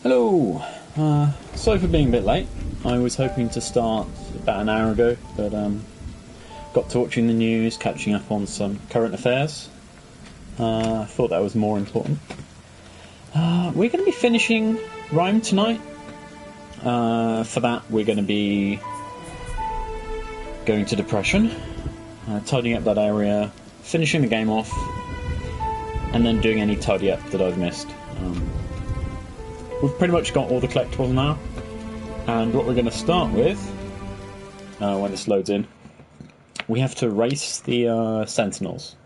Hello! Sorry for being a bit late. I was hoping to start about an hour ago, but got to watching the news, catching up on some current affairs. I thought that was more important. We're going to be finishing Rime tonight. For that, we're going to be going to Depression, tidying up that area, finishing the game off, and then doing any tidy up that I've missed. We've pretty much got all the collectibles now, and what we're going to start with, when this loads in, we have to race the Sentinels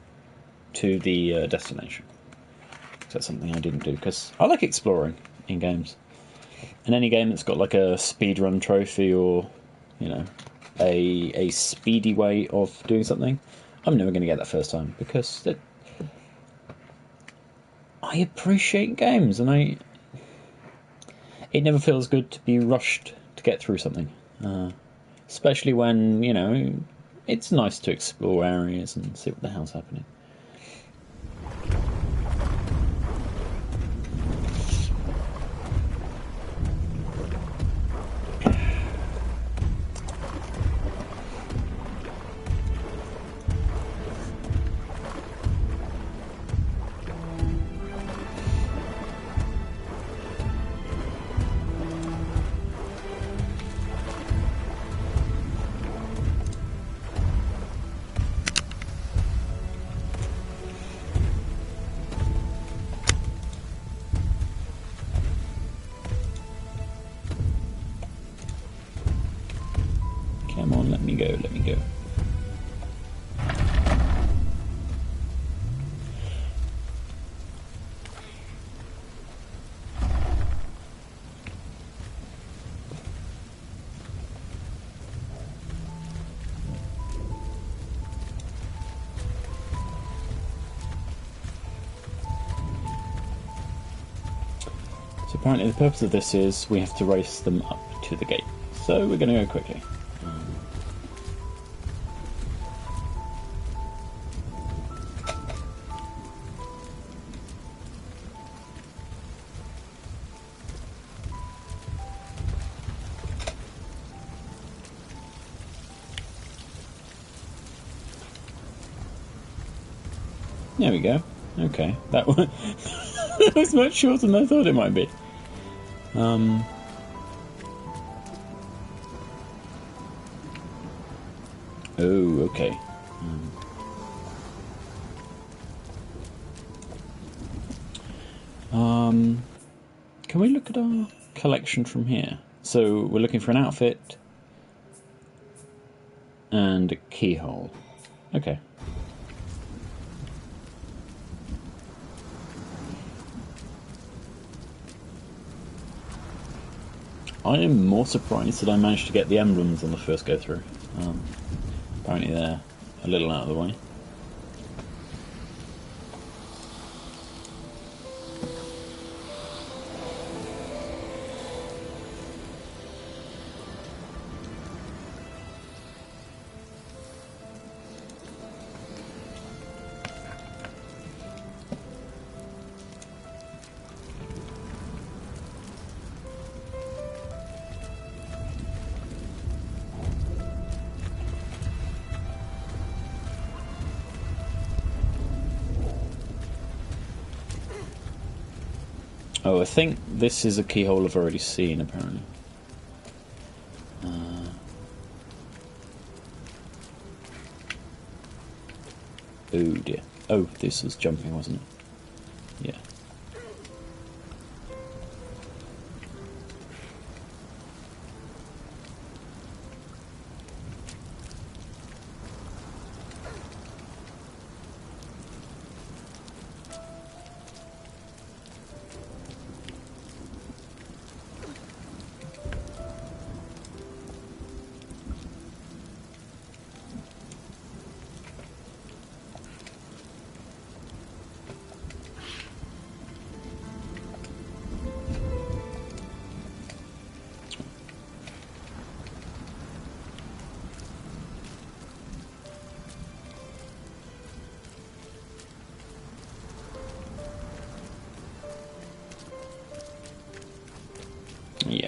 to the destination. So that's something I didn't do, because I like exploring in games. And any game that's got like a speedrun trophy or, you know, a speedy way of doing something, I'm never going to get that first time, because I appreciate games, and it never feels good to be rushed to get through something. Especially when, you know, it's nice to explore areas and see what the hell's happening. Come on, let me go, let me go. So apparently the purpose of this is we have to race them up to the gate. So we're going to go quickly. There we go. Okay, that was, that was much shorter than I thought it might be. Oh, okay. Can we look at our collection from here? So we're looking for an outfit and a keyhole. Okay. I am more surprised that I managed to get the emblems on the first go through. Apparently they're a little out of the way. Oh, I think this is a keyhole I've already seen, apparently. Oh dear. Oh, this was jumping, wasn't it? Yeah.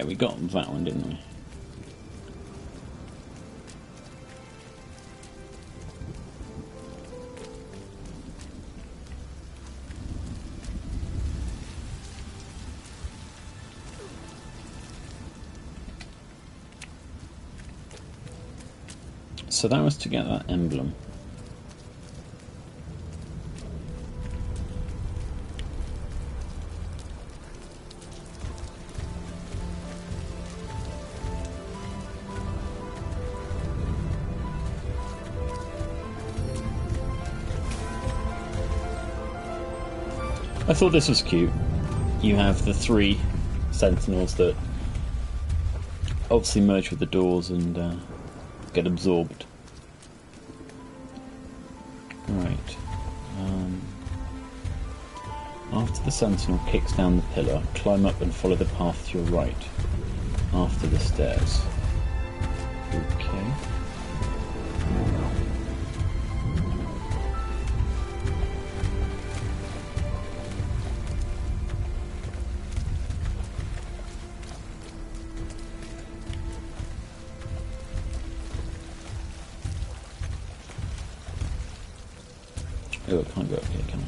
we got that one, didn't we? So that was to get that emblem. I thought this was cute. You have the 3 sentinels that obviously merge with the doors and get absorbed. Right. After the sentinel kicks down the pillar, climb up and follow the path to your right. After the stairs. Okay. Oh, I can't go up here, can I?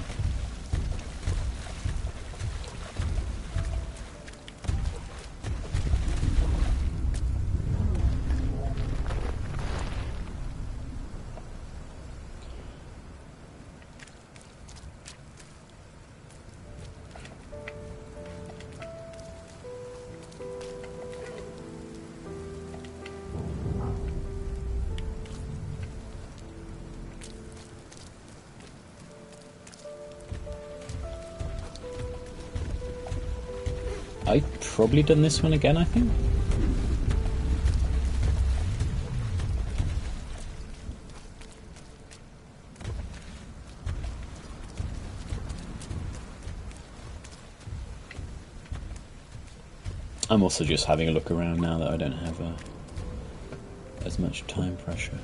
I've probably done this one again, I think. I'm also just having a look around now that I don't have as much time pressure.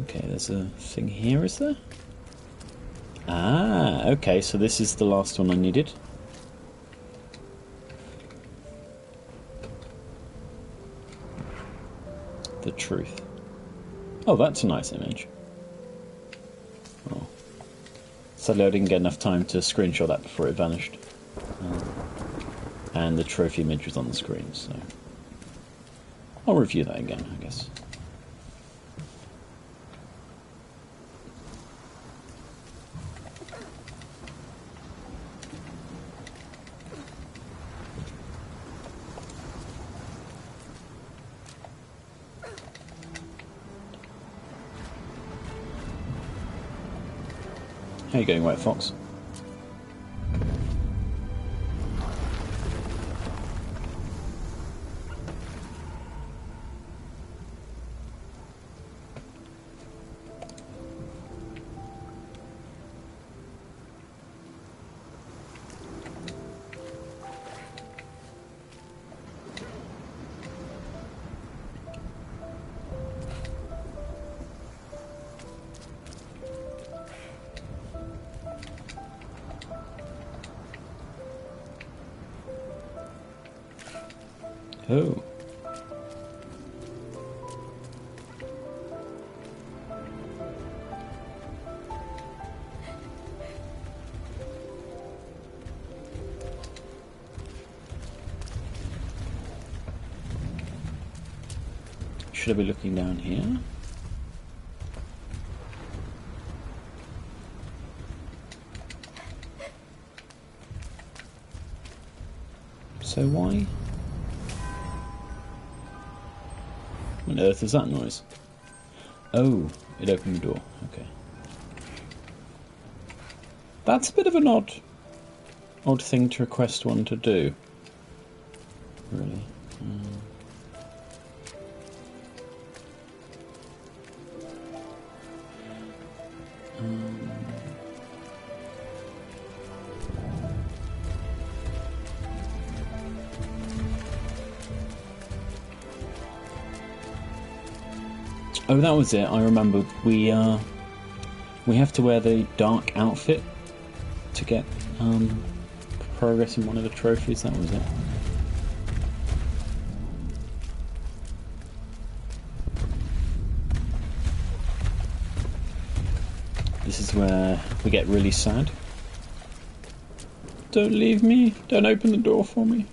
Okay, there's a thing here, is there? Ah, okay, so this is the last one I needed. The truth. Oh, that's a nice image. Oh. Sadly, I didn't get enough time to screenshot that before it vanished. And the trophy image was on the screen, so I'll review that again, I guess. How are you going, White Fox? Oh. Should I be looking down here? So why? What on earth is that noise? Oh, it opened the door. Okay. That's a bit of an odd thing to request one to do. Really. Oh, that was it. I remembered. We have to wear the dark outfit to get progress in one of the trophies. That was it. This is where we get really sad. Don't leave me. Don't open the door for me.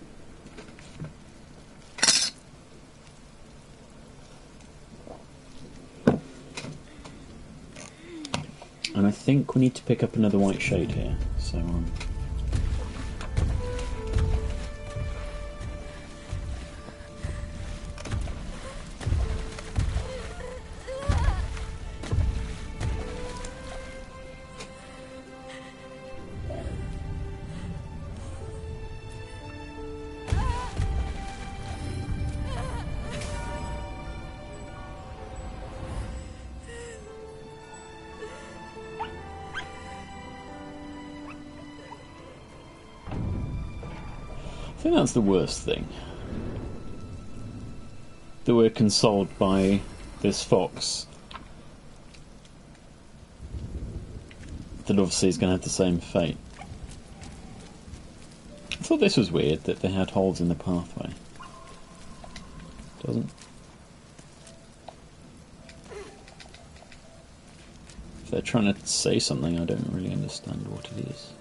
And I think we need to pick up another white shade here. So, I think that's the worst thing. That we're consoled by this fox. That obviously is going to have the same fate. I thought this was weird, that they had holes in the pathway. Doesn't. If they're trying to say something, I don't really understand what it is.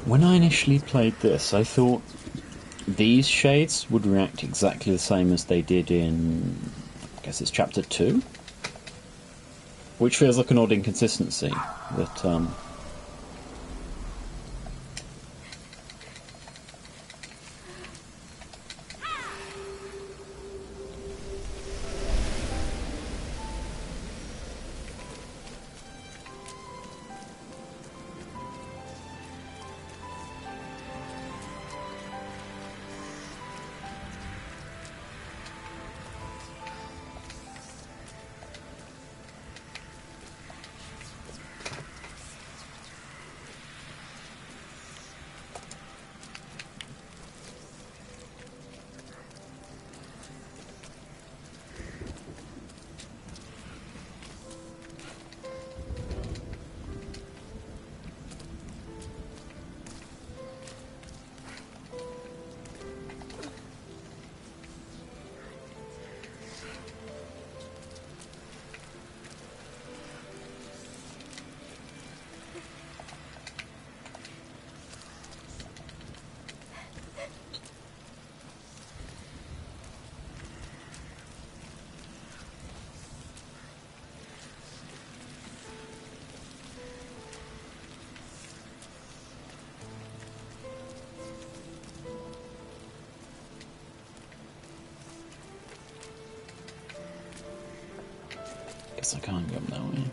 When I initially played this, I thought these shades would react exactly the same as they did in, I guess it's chapter 2? Which feels like an odd inconsistency, that, I can't go that way.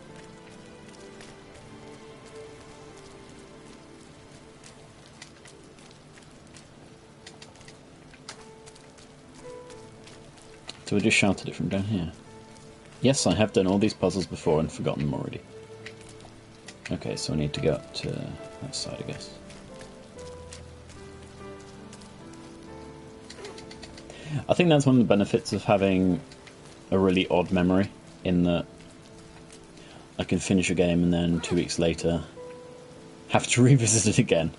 So I just shouted it from down here. Yes, I have done all these puzzles before and forgotten them already. Okay, so I need to go up to that side, I guess. I think that's one of the benefits of having a really odd memory, in that I can finish a game and then 2 weeks later have to revisit it again.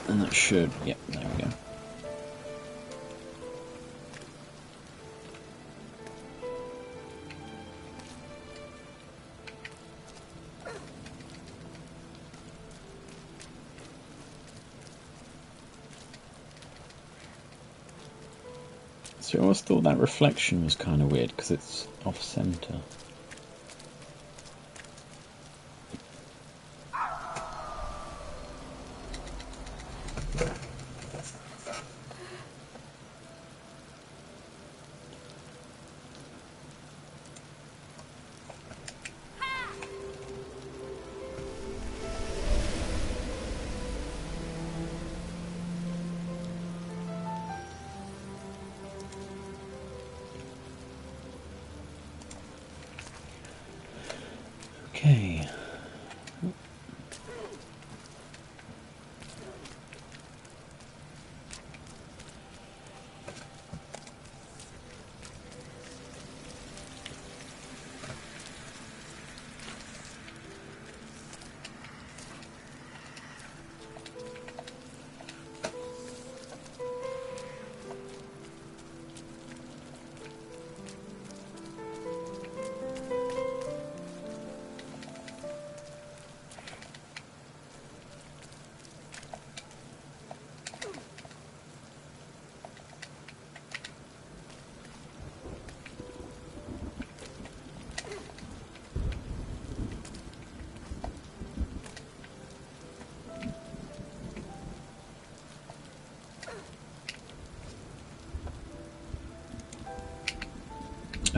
And that should... yep, there we go. So I always thought that reflection was kind of weird because it's off-center. Okay.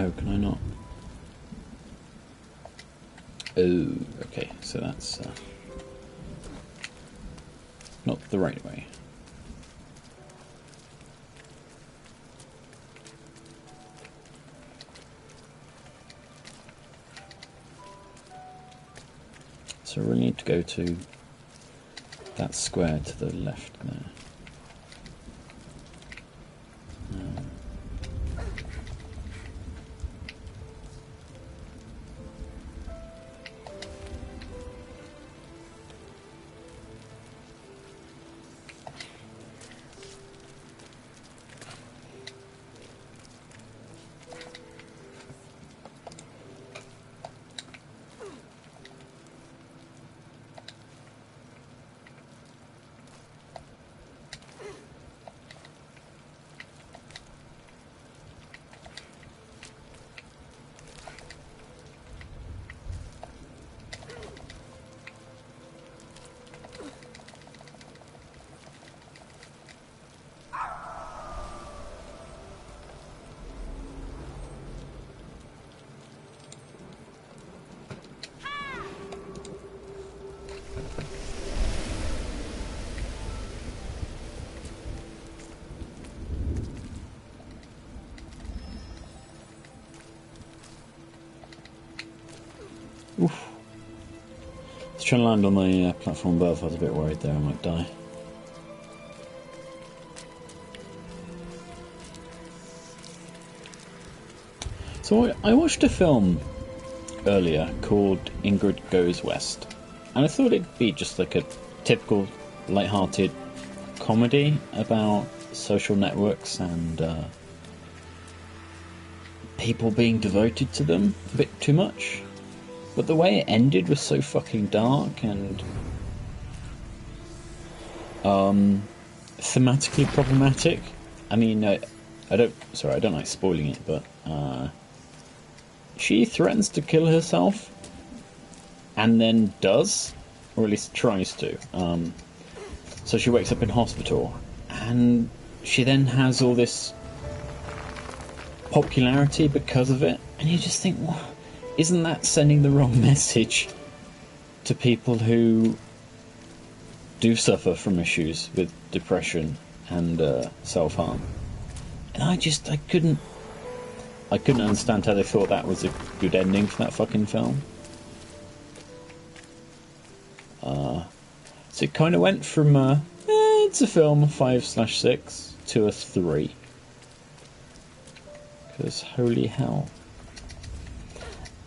Oh, can I not? Oh, okay, so that's not the right way. So we need to go to that square to the left there. Oof. Just trying to land on the platform above. I was a bit worried there I might die. So I watched a film earlier called Ingrid Goes West, and I thought it'd be just like a typical light-hearted comedy about social networks and people being devoted to them a bit too much. But the way it ended was so fucking dark and thematically problematic. I mean, I don't like spoiling it, but she threatens to kill herself and then does, or at least tries to. So she wakes up in hospital and she then has all this popularity because of it, and you just think, well, isn't that sending the wrong message to people who do suffer from issues with depression and self-harm? And I couldn't understand how they thought that was a good ending for that fucking film. So it kind of went from it's a film 5/6 to a 3. Because holy hell.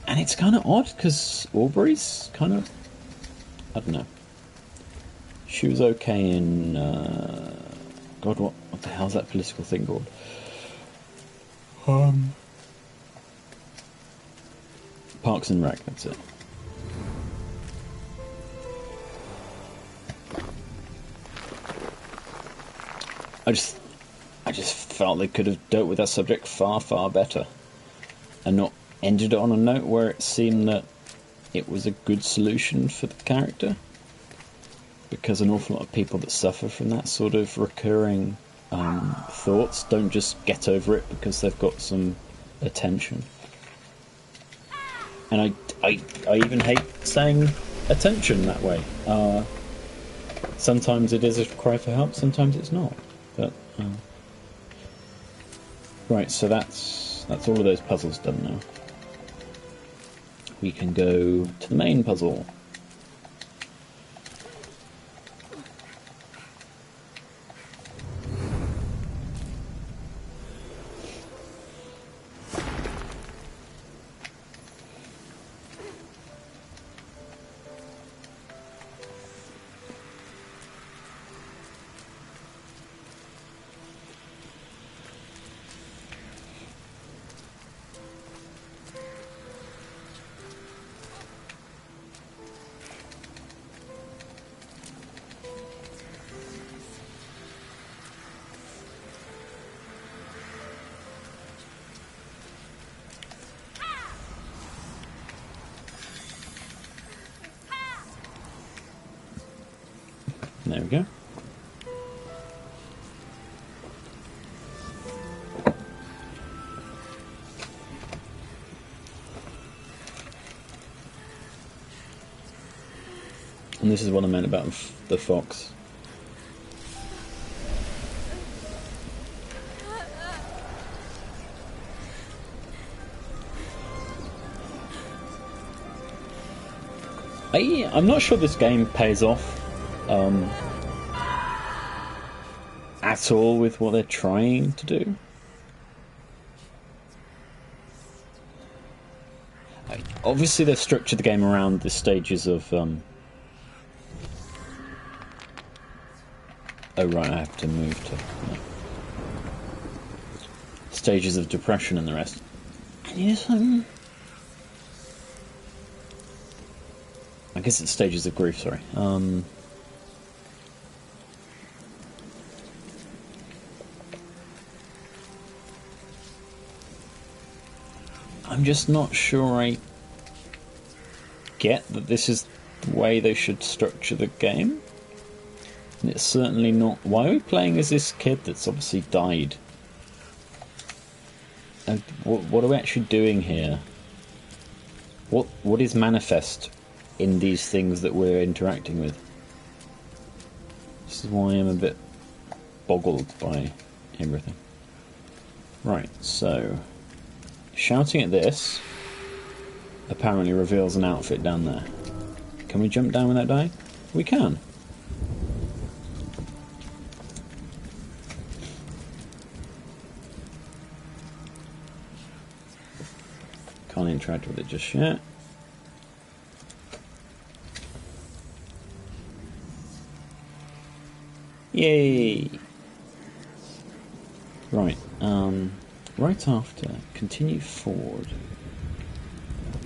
And it's kind of odd, because Aubrey's kind of... I don't know. She was okay in... God, what the hell's that political thing called? Parks and Rec, that's it. I just felt they could have dealt with that subject far, far better. And not ended it on a note where it seemed that it was a good solution for the character, because an awful lot of people that suffer from that sort of recurring thoughts don't just get over it because they've got some attention. And I even hate saying attention that way. Sometimes it is a cry for help, sometimes it's not. But right, so that's all of those puzzles done now. we can go to the main puzzle. There we go. And this is what I meant about the fox. I'm not sure this game pays off at all with what they're trying to do. Obviously they've structured the game around the stages of oh right, I have to move to stages of depression and the rest. And you know something? I guess it's stages of grief, sorry. I'm just not sure I get that this is the way they should structure the game. And it's certainly not... Why are we playing as this kid that's obviously died? And what are we actually doing here? What is manifest in these things that we're interacting with? This is why I'm a bit boggled by everything. Right, so shouting at this apparently reveals an outfit down there. Can we jump down without dying? We can. Can't interact with it just yet. Yay! Right, right after, continue forward.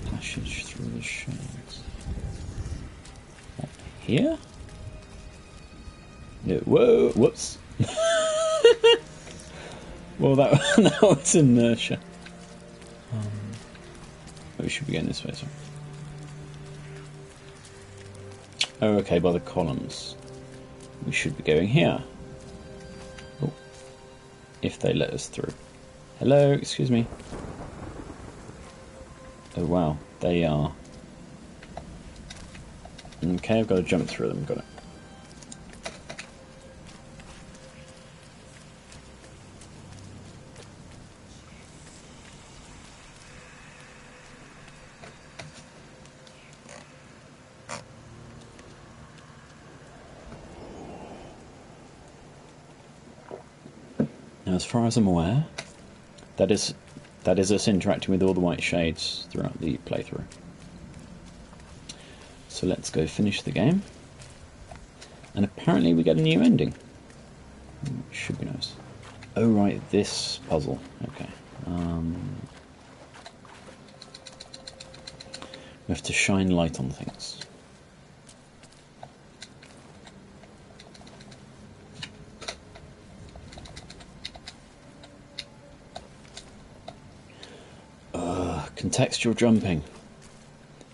Passage through the shades. What, here? No, whoa, whoops. Well, that was inertia. We should be going this way, sorry. Oh, okay, by the columns. We should be going here. Oh, if they let us through. Hello, excuse me. Oh wow, they are. Okay, I've got to jump through them, got it. Now, as far as I'm aware, that is us interacting with all the white shades throughout the playthrough. So let's go finish the game. And apparently we get a new ending. Should be nice. Oh right, this puzzle. Okay. We have to shine light on things. Contextual jumping.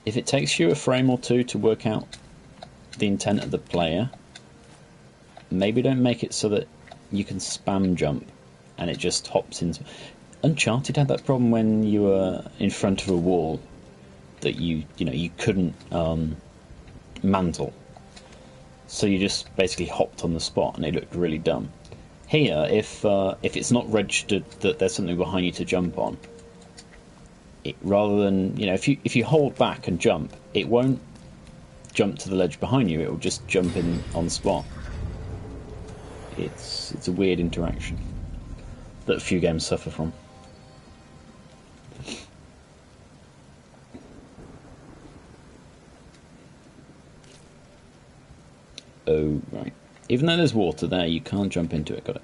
If it takes you a frame or two to work out the intent of the player, maybe don't make it so that you can spam jump and it just hops into... Uncharted had that problem when you were in front of a wall that you couldn't mantle, so you just basically hopped on the spot and it looked really dumb. Here, if it's not registered that there's something behind you to jump on, rather than, you know, if you hold back and jump, it won't jump to the ledge behind you. It will just jump in on the spot. It's a weird interaction that a few games suffer from. Oh, right. Even though there's water there, you can't jump into it. Got it.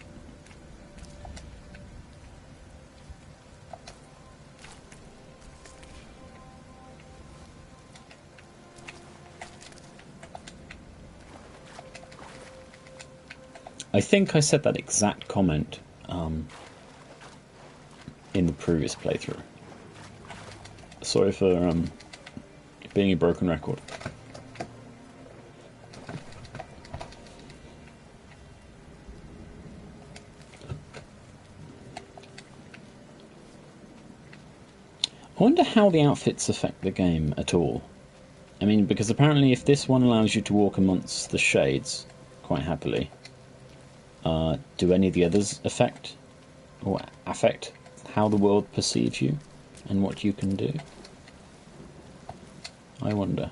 I think I said that exact comment in the previous playthrough. Sorry for being a broken record. I wonder how the outfits affect the game at all. I mean, because apparently if this one allows you to walk amongst the shades quite happily, do any of the others affect how the world perceives you and what you can do? I wonder.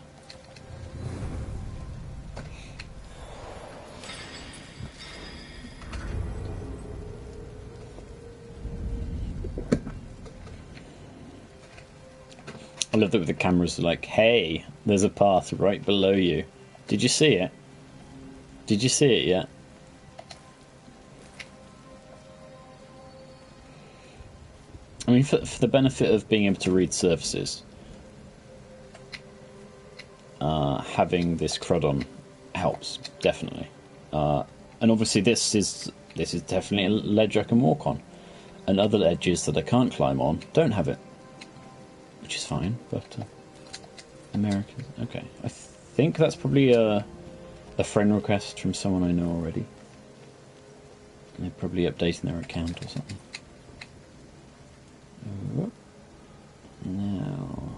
I love that the cameras are like, hey, there's a path right below you. Did you see it? Did you see it yet? I mean, for the benefit of being able to read surfaces, having this crud on helps, definitely. And obviously this is definitely a ledge I can walk on. And other ledges that I can't climb on don't have it. Which is fine, but American. Okay, I think that's probably a friend request from someone I know already. They're probably updating their account or something. Now,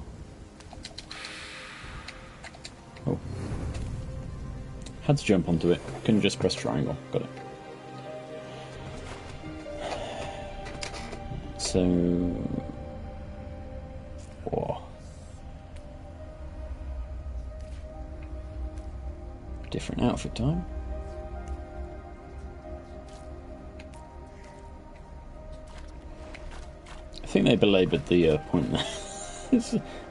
oh, had to jump onto it. Couldn't just press triangle. Got it. So. Whoa. Different outfit time. I think they belaboured the point there.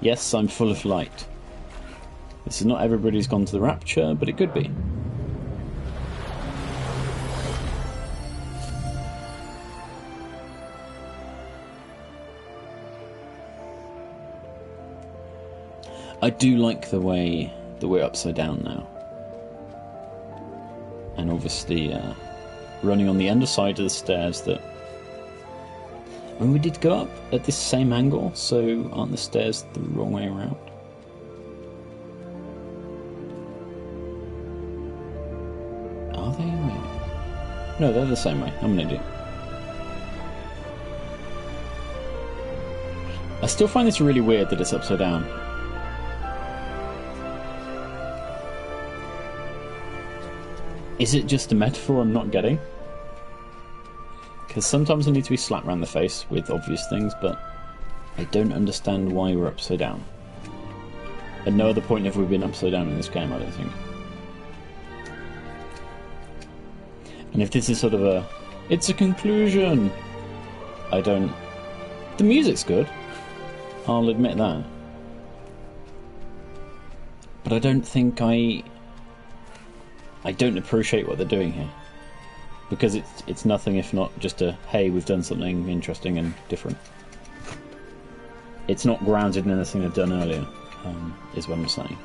Yes, I'm full of light. This is not everybody's gone to the rapture, but it could be. I do like the way that we're upside down now. And obviously running on the underside of the stairs that... When we did go up at this same angle, so aren't the stairs the wrong way around? Are they? Wait. No, they're the same way. I'm an idiot. I still find this really weird that it's upside down. Is it just a metaphor I'm not getting? Because sometimes I need to be slapped around the face with obvious things, but I don't understand why we're upside down. At no other point have we been upside down in this game, I don't think. And if this is sort of a... It's a conclusion! I don't... The music's good. I'll admit that. But I don't think I don't appreciate what they're doing here. Because it's nothing if not just a, hey, we've done something interesting and different. It's not grounded in anything they've done earlier, is what I'm saying.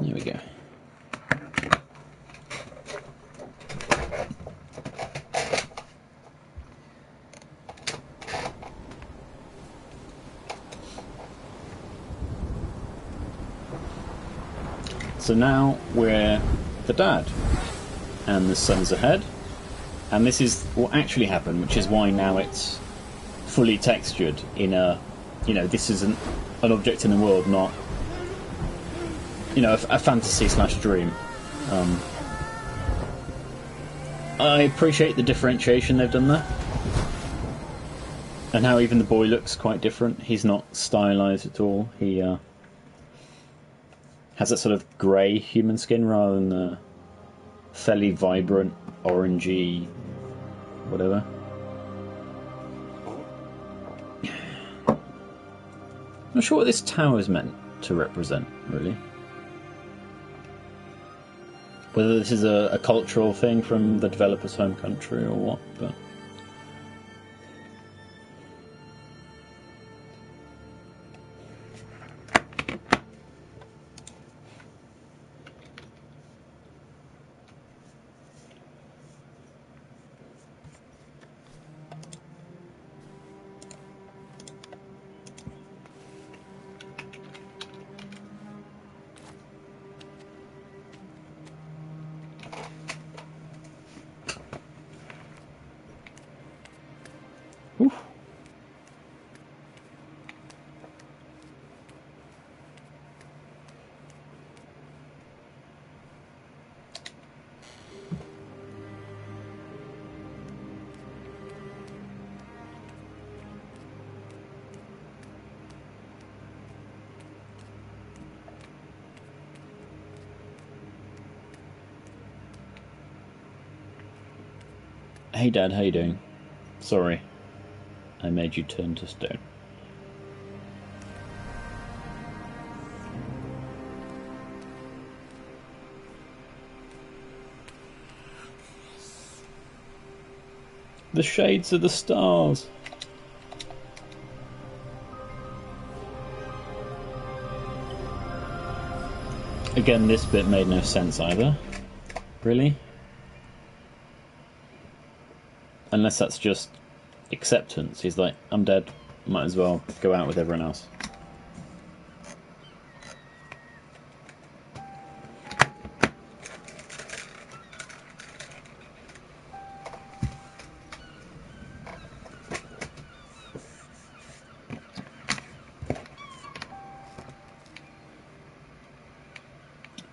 There we go. So now we're the dad, and the son's ahead, and this is what actually happened, which is why now it's fully textured in a, you know, this is an object in the world, not, you know, a fantasy / dream. I appreciate the differentiation they've done there. And how even the boy looks quite different. He's not stylized at all. He has that sort of grey human skin rather than the fairly vibrant, orangey, whatever. I'm not sure what this tower is meant to represent, really. Whether this is a cultural thing from the developer's home country or what, but... Oof. Hey Dad, how you doing? Sorry, I made you turn to stone. The shades of the stars. Again, this bit made no sense either. Really? Unless that's just acceptance. He's like, I'm dead, might as well go out with everyone else.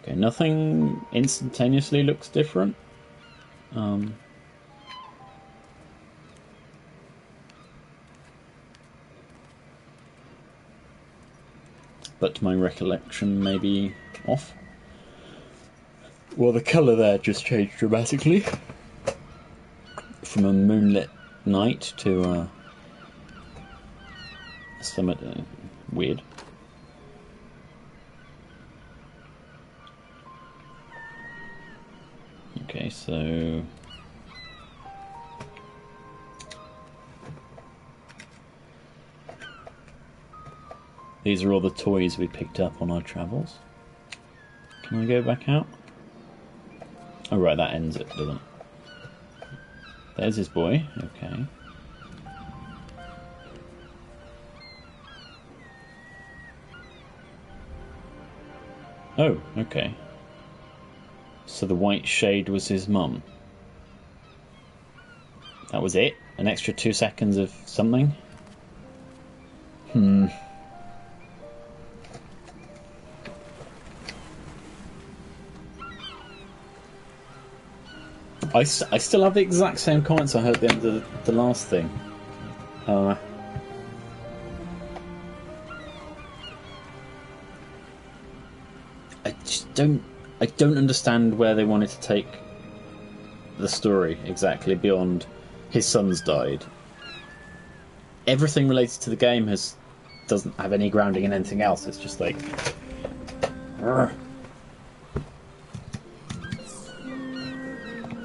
Okay, nothing instantaneously looks different. But my recollection may be off. Well, the colour there just changed dramatically. From a moonlit night to something weird. Okay, so... these are all the toys we picked up on our travels. Can I go back out? Oh right, that ends it, doesn't it? There's his boy, okay. Oh, okay. So the white shade was his mum. That was it? An extra 2 seconds of something? I still have the exact same comments I heard at the end of the last thing. I just don't understand where they wanted to take the story exactly beyond his son's died. Everything related to the game doesn't have any grounding in anything else. It's just like...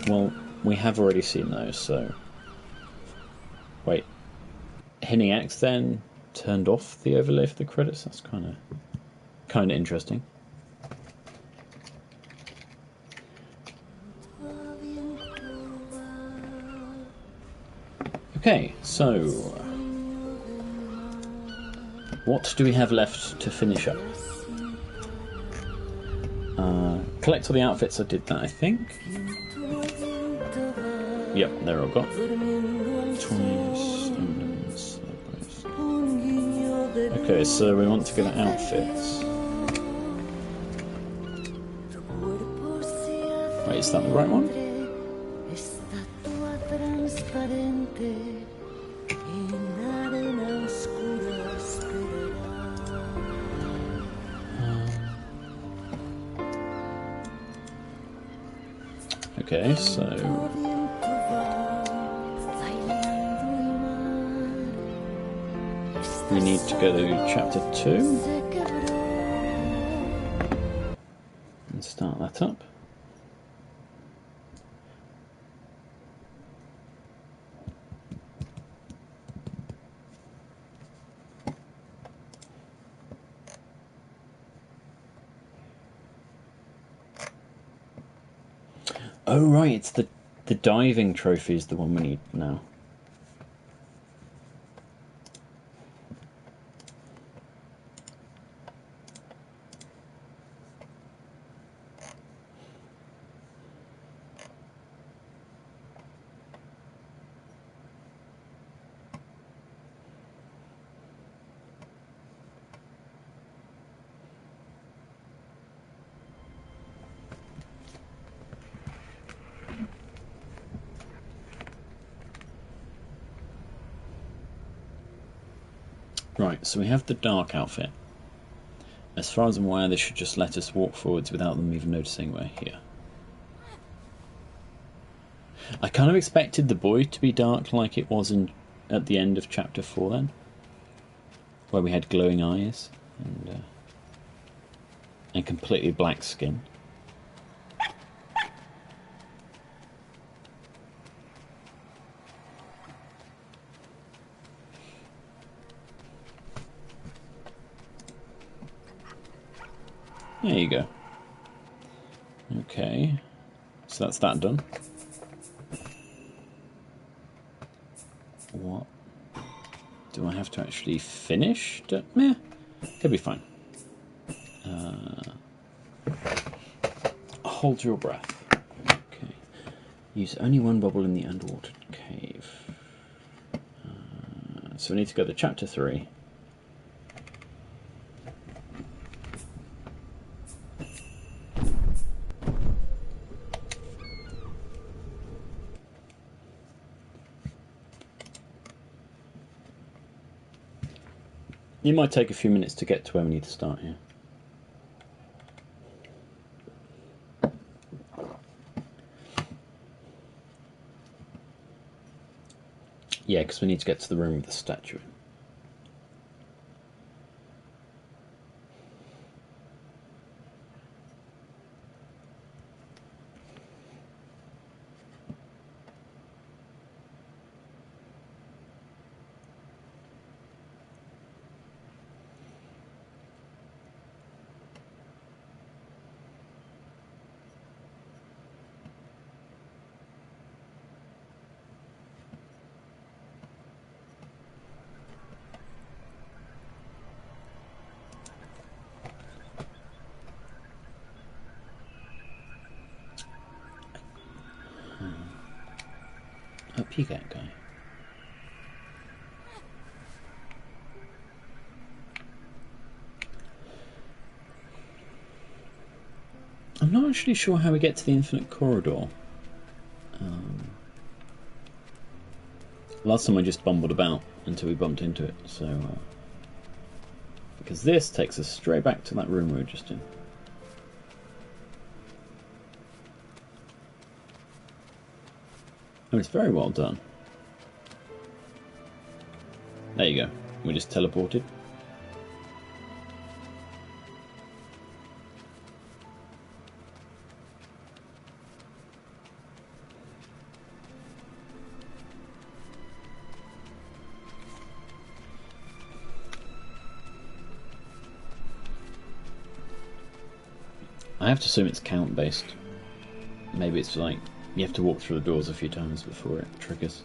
Well, we have already seen those, so... Wait. Hitting X then turned off the overlay for the credits? That's kind of interesting. Okay, so... what do we have left to finish up? Collect all the outfits. I did that, I think. Yep, they're all gone. Okay, so we want to get outfits. Wait, is that the right one? Okay, so we need to go to chapter 2 and start that up. Oh right, it's the diving trophy is the one we need now. Right, so we have the dark outfit. As far as I'm aware, this should just let us walk forwards without them even noticing we're here. I kind of expected the boy to be dark like it was at the end of chapter 4 then, where we had glowing eyes and completely black skin. There you go. Okay, so that's that done. What do I have to actually finish? Meh, could be fine. Hold your breath. Okay. Use only one bubble in the underwater cave. So we need to go to chapter 3. It might take a few minutes to get to where we need to start here. Yeah, because we need to get to the room with the statue in. Up you get, guy. I'm not actually sure how we get to the infinite corridor. Last time I just bumbled about until we bumped into it, so because this takes us straight back to that room we were just in. Oh, it's very well done. There you go. We just teleported. I have to assume it's count based. Maybe it's like you have to walk through the doors a few times before it triggers.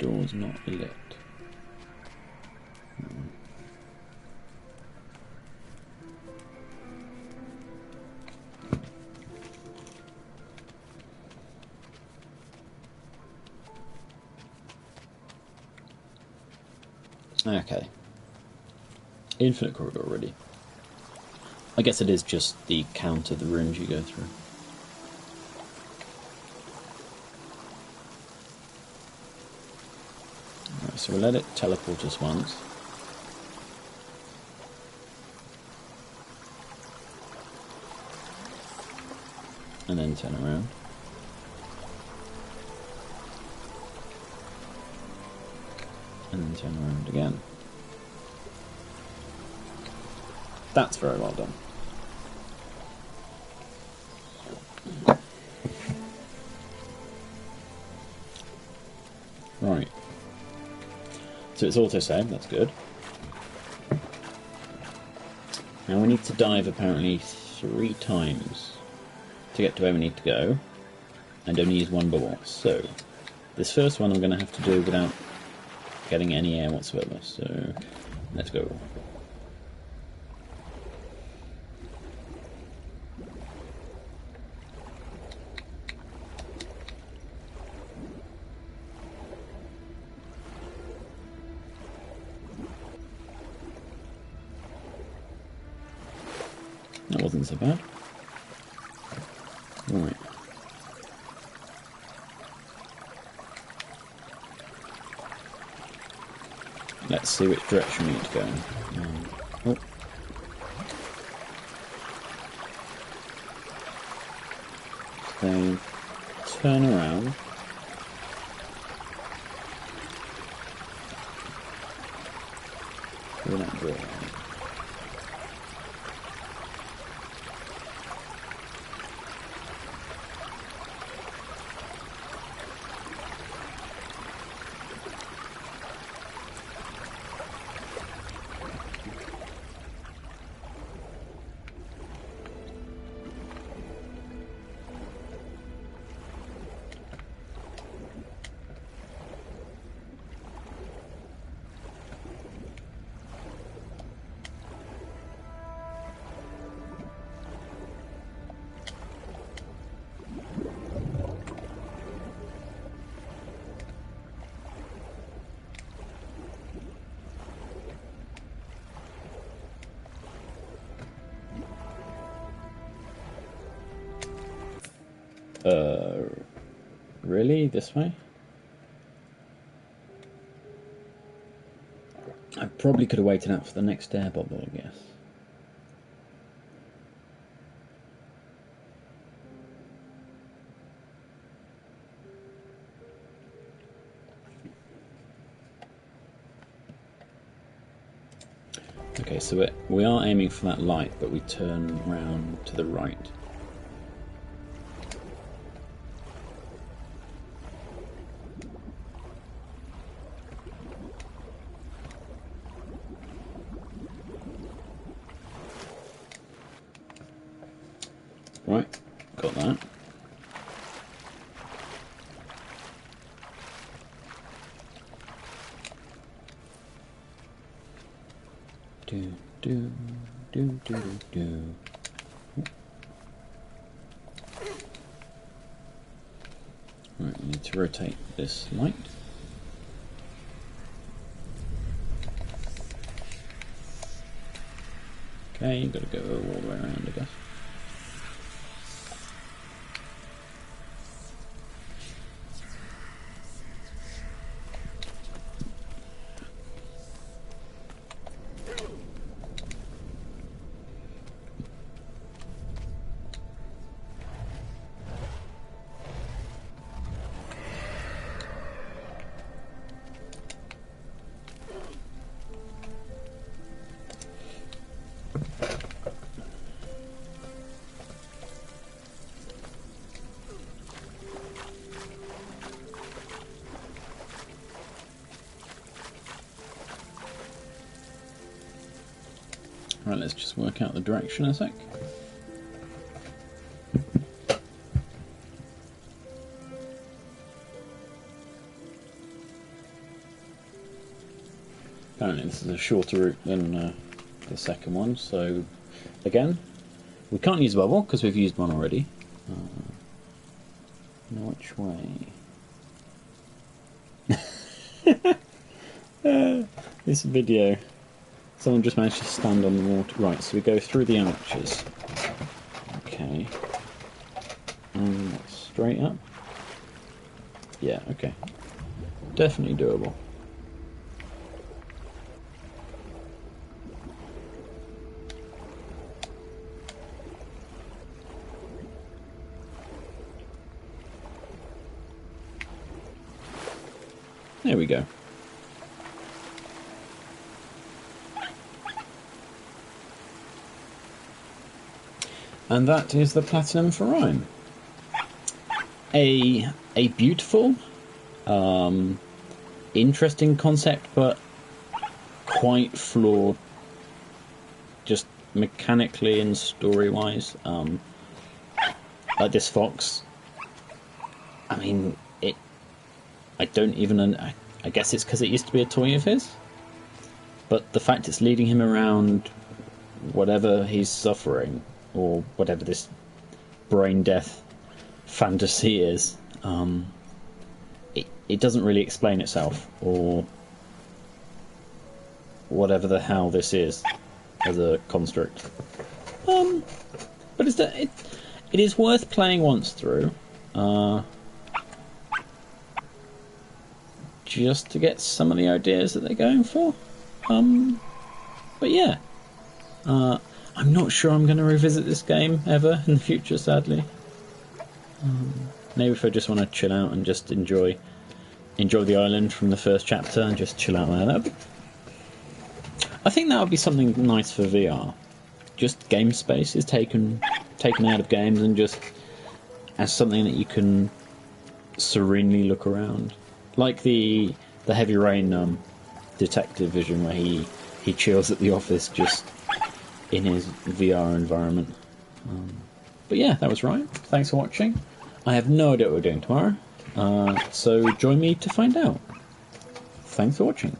door's not lit. Okay. Infinite corridor already. I guess it is just the count of the rooms you go through. Right, so we'll let it teleport us once. And then turn around. And then turn around again. That's very well done. Right. So it's auto-save, that's good. Now we need to dive apparently 3 times to get to where we need to go, and only use 1 bubble. So, this first one I'm going to have to do without getting any air whatsoever, so let's go. That wasn't so bad. Right. Let's see which direction we need to go. Oh. Then turn around. Through that door. Really? This way? I probably could have waited out for the next air bubble, I guess. Okay, so we are aiming for that light, but we turn round to the right. Right, got that. Do do do do do. Right, we need to rotate this light. Okay, you've got to go all the way around, I guess. Right, let's just work out the direction a sec. Apparently this is a shorter route than the second one, so again, we can't use a bubble because we've used one already. Now which way? This video, someone just managed to stand on the water. Right, so we go through the arches. Okay. And straight up. Yeah, okay. Definitely doable. There we go. And that is the platinum for Rime. A beautiful, interesting concept, but quite flawed, just mechanically and story-wise. Like this fox, I mean, I don't even. I guess it's because it used to be a toy of his, but the fact it's leading him around, whatever he's suffering, or whatever this brain death fantasy is, it doesn't really explain itself, or whatever the hell this is as a construct. But it is worth playing once through, just to get some of the ideas that they're going for. But yeah, I'm not sure I'm going to revisit this game ever in the future, sadly. Maybe if I just want to chill out and just enjoy the island from the first chapter and just chill out there. I think that would be something nice for VR. Just game space is taken out of games and just as something that you can serenely look around, like the Heavy Rain detective vision where he chills at the office just in his VR environment. But yeah, that was Rime. Thanks for watching. I have no idea what we're doing tomorrow, so join me to find out. Thanks for watching.